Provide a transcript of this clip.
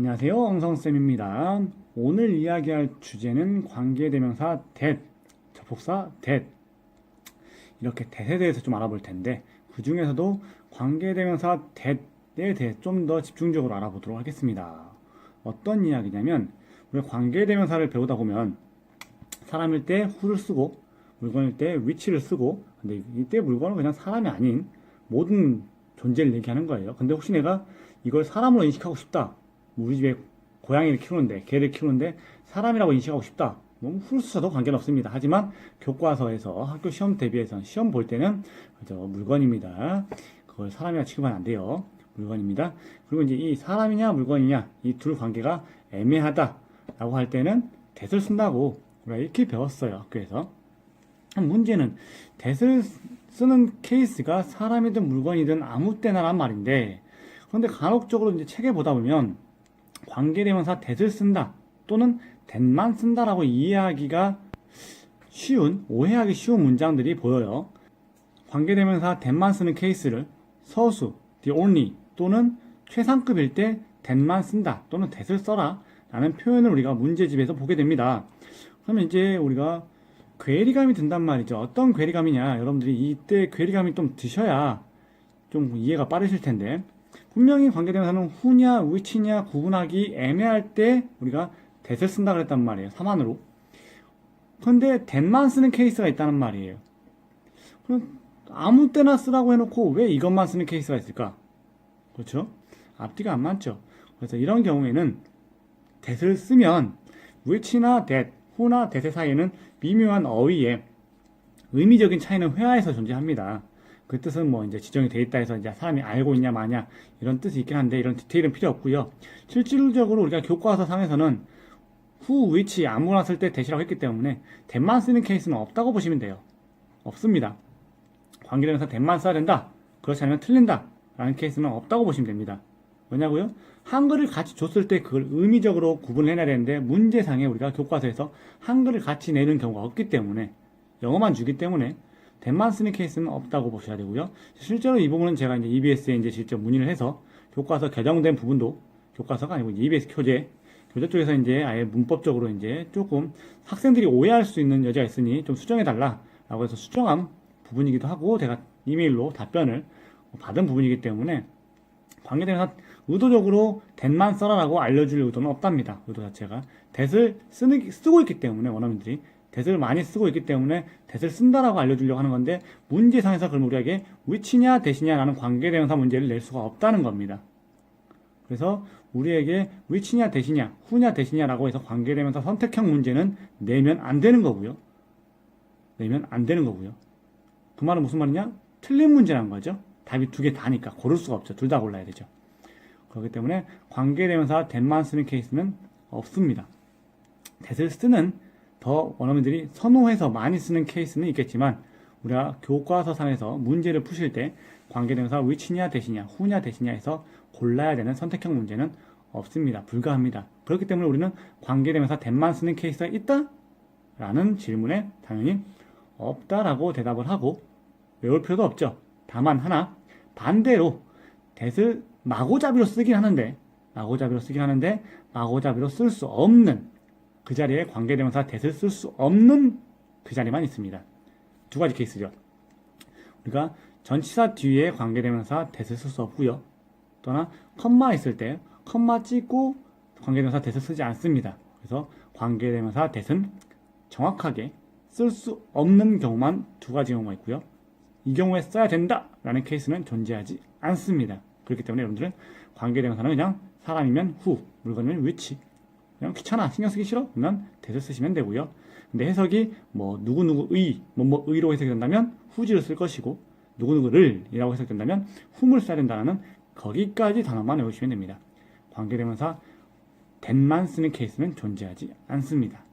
안녕하세요, 엉성쌤입니다. 오늘 이야기할 주제는 관계대명사 that, 접속사 that, 이렇게 that에 대해서 좀 알아볼 텐데, 그 중에서도 관계대명사 that에 대해 좀 더 집중적으로 알아보도록 하겠습니다. 어떤 이야기냐면, 우리가 관계대명사를 배우다 보면 사람일 때 who를 쓰고 물건일 때 which를 쓰고, 근데 이때 물건은 그냥 사람이 아닌 모든 존재를 얘기하는 거예요. 근데 혹시 내가 이걸 사람으로 인식하고 싶다, 우리 집에 고양이를 키우는데, 개를 키우는데 사람이라고 인식하고 싶다, 너무 who를 써도 관계는 없습니다. 하지만 교과서에서 학교 시험 대비해서 시험 볼 때는 그저 물건입니다. 그걸 사람이라 취급하면 안 돼요. 물건입니다. 그리고 이제 이 사람이냐 물건이냐 이 둘 관계가 애매하다 라고 할 때는 that을 쓴다고 우리가 이렇게 배웠어요, 학교에서. 문제는 that을 쓰는 케이스가 사람이든 물건이든 아무 때나란 말인데, 그런데 간혹적으로 이제 책에 보다 보면 관계대명사 that을 쓴다 또는 that만 쓴다라고 이해하기가 쉬운, 오해하기 쉬운 문장들이 보여요. 관계대명사 that만 쓰는 케이스를 서수, the only 또는 최상급일 때 that만 쓴다 또는 that을 써라 라는 표현을 우리가 문제집에서 보게 됩니다. 그러면 이제 우리가 괴리감이 든단 말이죠. 어떤 괴리감이냐, 여러분들이 이때 괴리감이 좀 드셔야 좀 이해가 빠르실 텐데, 분명히 관계대명사는 who냐 which냐 구분하기 애매할 때 우리가 that을 쓴다 그랬단 말이에요, 사만으로. 그런데 that만 쓰는 케이스가 있다는 말이에요. 그럼 아무 때나 쓰라고 해놓고 왜 이것만 쓰는 케이스가 있을까? 그렇죠? 앞뒤가 안 맞죠. 그래서 이런 경우에는 that을 쓰면 which나 that, who나 that의 사이에는 미묘한 어휘에 의미적인 차이는 회화에서 존재합니다. 그 뜻은 뭐 이제 지정이 돼 있다 해서 이제 사람이 알고 있냐 마냐 이런 뜻이 있긴 한데, 이런 디테일은 필요 없고요. 실질적으로 우리가 교과서 상에서는 who, which 아무나 쓸 때 that이라고 했기 때문에 that만 쓰는 케이스는 없다고 보시면 돼요. 없습니다. 관계대명사 that만 써야 된다, 그렇지 않으면 틀린다 라는 케이스는 없다고 보시면 됩니다. 왜냐고요? 한글을 같이 줬을 때 그걸 의미적으로 구분을 해내야 되는데, 문제상에 우리가 교과서에서 한글을 같이 내는 경우가 없기 때문에, 영어만 주기 때문에 that만 쓰는 케이스는 없다고 보셔야 되고요. 실제로 이 부분은 제가 이제 EBS에 이제 직접 문의를 해서 교과서 개정된 부분도, 교과서가 아니고 EBS 교재 쪽에서 이제 아예 문법적으로 이제 조금 학생들이 오해할 수 있는 여지가 있으니 좀 수정해달라 라고 해서 수정한 부분이기도 하고, 제가 이메일로 답변을 받은 부분이기 때문에 관계대명사 의도적으로 that만 써라라고 알려줄 의도는 없답니다. 의도 자체가 that을 쓰고 있기 때문에, 원어민들이 that을 많이 쓰고 있기 때문에 that을 쓴다라고 알려주려고 하는 건데, 문제상에서 그럼 우리에게 which냐 that이냐 라는 관계대명사 문제를 낼 수가 없다는 겁니다. 그래서 우리에게 which냐 that이냐 who냐 that이냐 라고 해서 관계대명사 선택형 문제는 내면 안 되는 거고요. 내면 안 되는 거고요. 그 말은 무슨 말이냐? 틀린 문제라는 거죠. 답이 두 개 다니까 고를 수가 없죠. 둘 다 골라야 되죠. 그렇기 때문에 관계대명사 that만 쓰는 케이스는 없습니다. that을 쓰는 더 원어민들이 선호해서 많이 쓰는 케이스는 있겠지만, 우리가 교과서상에서 문제를 푸실 때 관계대명사 which냐 that이냐 who냐 that이냐 해서 골라야 되는 선택형 문제는 없습니다. 불가합니다. 그렇기 때문에 우리는 관계대명사 that만 쓰는 케이스가 있다? 라는 질문에 당연히 없다라고 대답을 하고 외울 필요도 없죠. 다만 하나, 반대로 that을 마고잡이로 쓰긴 하는데 마고잡이로 쓸 수 없는, 그 자리에 관계대명사 that을 쓸 수 없는 그 자리만 있습니다. 두 가지 케이스죠. 우리가 전치사 뒤에 관계대명사 that을 쓸 수 없고요. 또나 컴마 있을 때 컴마 찍고 관계대명사 that을 쓰지 않습니다. 그래서 관계대명사 that은 정확하게 쓸 수 없는 경우만 두 가지 경우가 있고요. 이 경우에 써야 된다 라는 케이스는 존재하지 않습니다. 그렇기 때문에 여러분들은 관계대명사는 그냥 사람이면 who, 물건이면 which, 그냥 귀찮아, 신경 쓰기 싫어? 그러면 that을 쓰시면 되고요. 근데 해석이 뭐 누구누구의, 뭐뭐의로 해석이 된다면 who지를 쓸 것이고, 누구누구를 이라고 해석된다면 whom을 써야 된다는 거기까지 단어만 외우시면 됩니다. 관계대명사 that만 쓰는 케이스는 존재하지 않습니다.